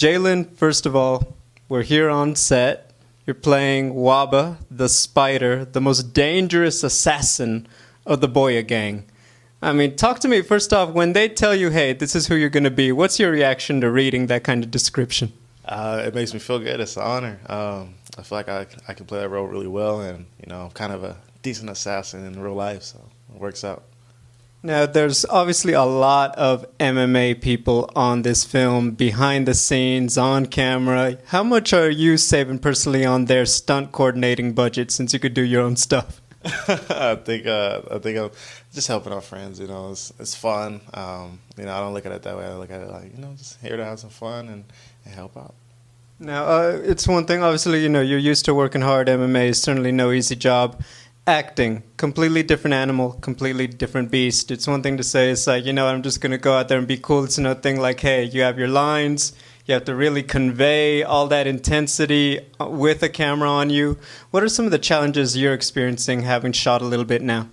Jalin, first of all, we're here on set. You're playing Waba, the Spider, the most dangerous assassin of the Boya gang. I mean, talk to me first off. When they tell you, "Hey, this is who you're going to be," what's your reaction to reading that kind of description? It makes me feel good. It's an honor. I feel like I can play that role really well, and I'm kind of a decent assassin in real life, so it works out. Now, there's obviously a lot of MMA people on this film, behind the scenes, on camera. How much are you saving personally on their stunt coordinating budget, since you could do your own stuff? I think I'm just helping our friends. It's fun. I don't look at it that way. I look at it like just here to have some fun and help out. Now, it's one thing, obviously, you're used to working hard. MMA is certainly no easy job. Acting, completely different animal, completely different beast. It's one thing to say, it's like, I'm just going to go out there and be cool. It's another thing like, hey, you have your lines. You have to really convey all that intensity with a camera on you. What are some of the challenges you're experiencing having shot a little bit now?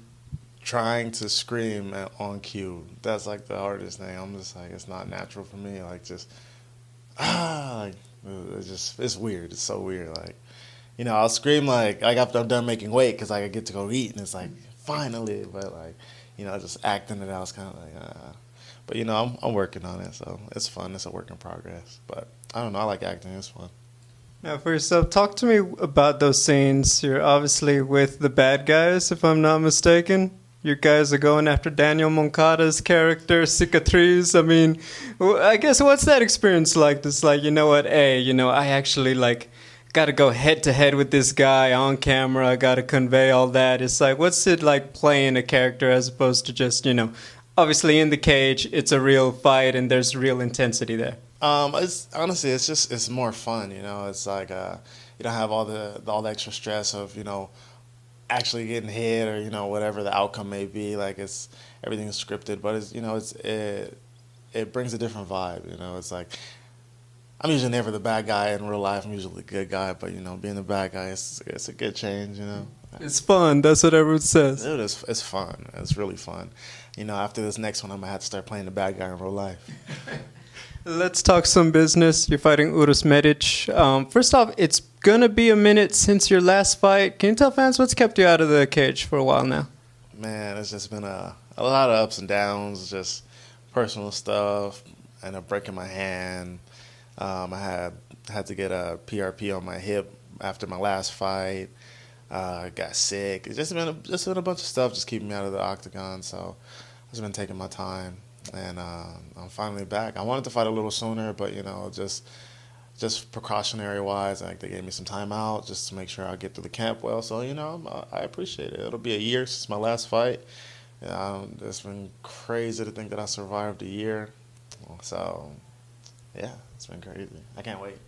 Trying to scream on cue. That's like the hardest thing. I'm just like, it's not natural for me. Like it's weird. It's so weird. Like, I'll scream like after I'm done making weight because I get to go eat, and it's like finally. But just acting it out is kind of like. But I'm working on it, so it's fun. It's a work in progress. But I don't know. I like acting. It's fun. Now, for yourself, talk to me about those scenes. You're obviously with the bad guys, if I'm not mistaken. You guys are going after Daniel Moncada's character, Sicatriz. I mean, I guess what's that experience like? It's like, I actually got to go head to head with this guy on camera. I got to convey all that. It's like, what's it like playing a character as opposed to just, obviously in the cage, it's a real fight and there's real intensity there. It's more fun. It's like you don't have all the extra stress of actually getting hit or whatever the outcome may be. Like everything's scripted, but it brings a different vibe. It's like I'm usually never the bad guy in real life. I'm usually the good guy, but being the bad guy, it's a good change. It's fun. That's what everyone says. Dude, it's fun. It's really fun. After this next one, I'm gonna have to start playing the bad guy in real life. Let's talk some business. You're fighting Uros Medic. First off, it's going to be a minute since your last fight. Can you tell fans what's kept you out of the cage for a while now? Man, it's just been a lot of ups and downs, just personal stuff, and a break in my hand. I had to get a PRP on my hip after my last fight. I got sick. It's just been a bunch of stuff just keeping me out of the octagon. So I've just been taking my time. And I'm finally back. I wanted to fight a little sooner, but just precautionary wise, they gave me some time out just to make sure I get through the camp well. So I appreciate it. It'll be a year since my last fight. It's been crazy to think that I survived a year. So yeah, it's been crazy. I can't wait.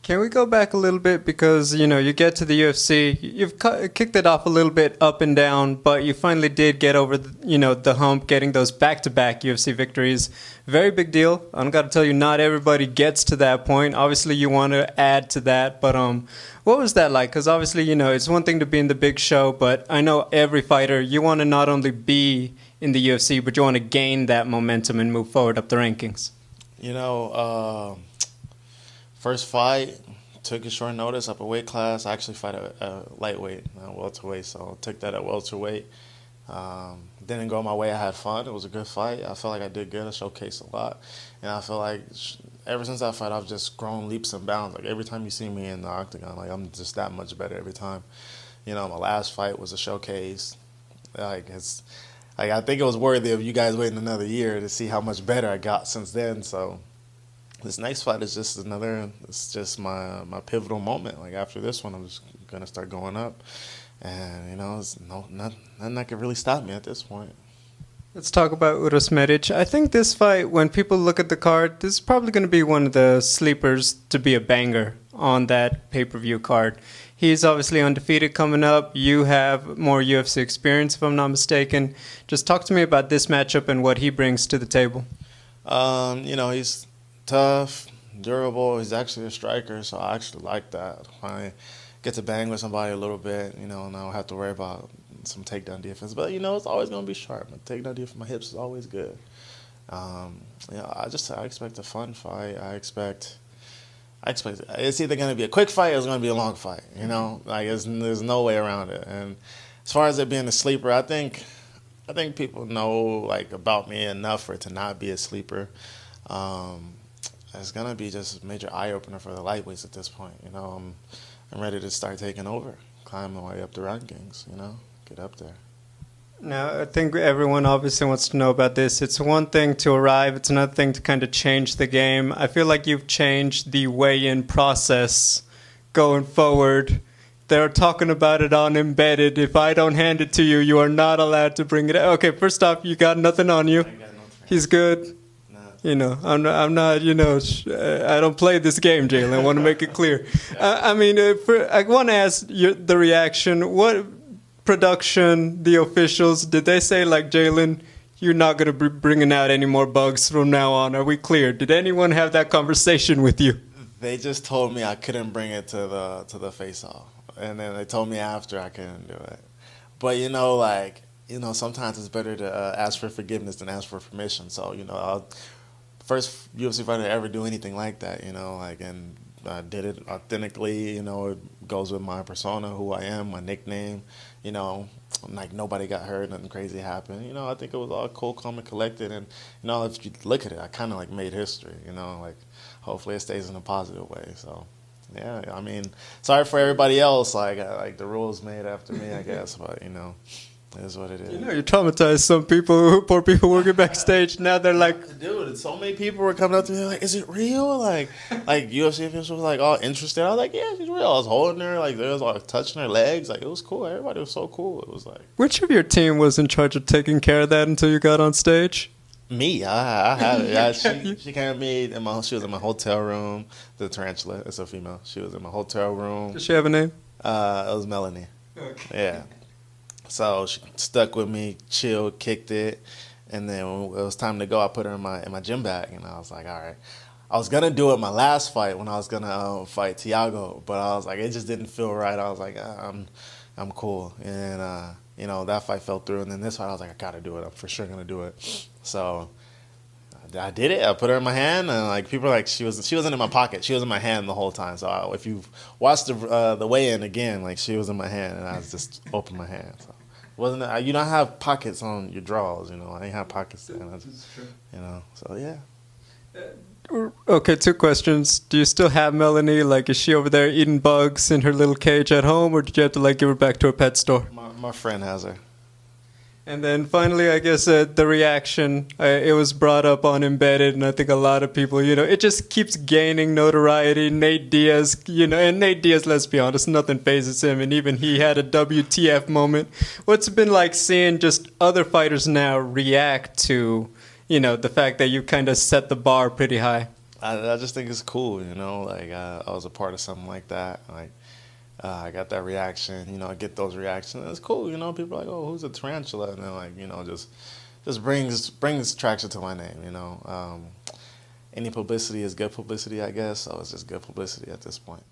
Can we go back a little bit because, you get to the UFC, you've kicked it off a little bit up and down, but you finally did get over, the hump, getting those back-to-back UFC victories. Very big deal. I'm got to tell you, not everybody gets to that point. Obviously, you want to add to that, but what was that like? Because obviously, it's one thing to be in the big show, but I know every fighter, you want to not only be in the UFC, but you want to gain that momentum and move forward up the rankings. First fight, took a short notice up a weight class. I actually fight a lightweight, not welterweight, so I took that at welterweight. Didn't go my way. I had fun. It was a good fight. I felt like I did good. I showcased a lot. And I feel like ever since that fight, I've just grown leaps and bounds. Like every time you see me in the octagon, I'm just that much better every time. My last fight was a showcase. I think it was worthy of you guys waiting another year to see how much better I got since then. So this next fight is just it's just my pivotal moment. Like after this one, I'm just going to start going up. And, it's nothing that could really stop me at this point. Let's talk about Uros Medic. I think this fight, when people look at the card, this is probably going to be one of the sleepers to be a banger on that pay-per-view card. He's obviously undefeated coming up. You have more UFC experience, if I'm not mistaken. Just talk to me about this matchup and what he brings to the table. He's tough, durable. He's actually a striker, so I actually like that. I get to bang with somebody a little bit, and I don't have to worry about some takedown defense. But, it's always going to be sharp. My takedown defense, my hips is always good. I expect a fun fight. I expect I expect it's either going to be a quick fight or it's going to be a long fight. You know, like there's no way around it. And as far as it being a sleeper, I think people know like about me enough for it to not be a sleeper. It's gonna be just a major eye opener for the lightweights at this point. You know, I'm ready to start taking over, climb my way up the rankings. You know, get up there. Now, I think everyone obviously wants to know about this. It's one thing to arrive, it's another thing to kind of change the game. I feel like you've changed the weigh-in process going forward. They're talking about it on Embedded. If I don't hand it to you, you are not allowed to bring it out. Okay, first off, you got nothing on you. He's good. You know, I'm not, you know, I don't play this game, Jalin. I want to make it clear. I mean, I want to ask the reaction. What production, the officials, did they say, like, Jalin, you're not going to be bringing out any more bugs from now on? Are we clear? Did anyone have that conversation with you? They just told me I couldn't bring it to the face-off. And then they told me after I couldn't do it. But, you know, like, you know, sometimes it's better to ask for forgiveness than ask for permission. So, you know, first UFC fighter to ever do anything like that, you know, like, and I did it authentically, you know, it goes with my persona, who I am, my nickname, you know, like nobody got hurt, nothing crazy happened, you know, I think it was all cool, calm, and collected, and, you know, if you look at it, I kind of, like, made history, you know, like, hopefully it stays in a positive way, so, yeah, I mean, sorry for everybody else, like the rules made after me, I guess, but, you know, it is what it is. You know, you traumatized some people, poor people working backstage. Now they're like, dude, so many people were coming up to me like, is it real? Like UFC officials was like all interested. I was like, yeah, she's real. I was holding her, like there was like touching her legs. Like it was cool. Everybody was so cool. It was like. Which of your team was in charge of taking care of that until you got on stage? Me, I had it. Yeah, she came to me she was in my hotel room. The Tarantula, it's a female. She was in my hotel room. Does she have a name? It was Melanie. Okay. Yeah. So she stuck with me, chilled, kicked it, and then when it was time to go, I put her in my gym bag, and I was like, all right. I was gonna do it my last fight when I was gonna fight Thiago, but I was like, it just didn't feel right. I was like, I'm cool, and you know, that fight fell through, and then this fight I was like, I gotta do it. I'm for sure gonna do it. So I did it. I put her in my hand, and like people are like, she wasn't in my pocket. She was in my hand the whole time. So if you watch the weigh-in again, like she was in my hand, and I was just open my hand. So. Wasn't it, you don't have pockets on your drawers, you know. I ain't have pockets there, you know. So yeah. Okay, 2 questions. Do you still have Melanie? Like, is she over there eating bugs in her little cage at home, or did you have to like give her back to a pet store? My friend has her. And then finally, I guess the reaction, it was brought up on Embedded, and I think a lot of people, you know, it just keeps gaining notoriety. Nate Diaz, you know, and Nate Diaz, let's be honest, nothing phases him, and even he had a WTF moment. What's it been like seeing just other fighters now react to, you know, the fact that you kind of set the bar pretty high? I just think it's cool, you know, like I was a part of something like that, like. I got that reaction, you know, I get those reactions. It's cool, you know, people are like, oh, who's a Tarantula? And then, like, you know, just brings traction to my name, you know. Any publicity is good publicity, I guess, so it's just good publicity at this point.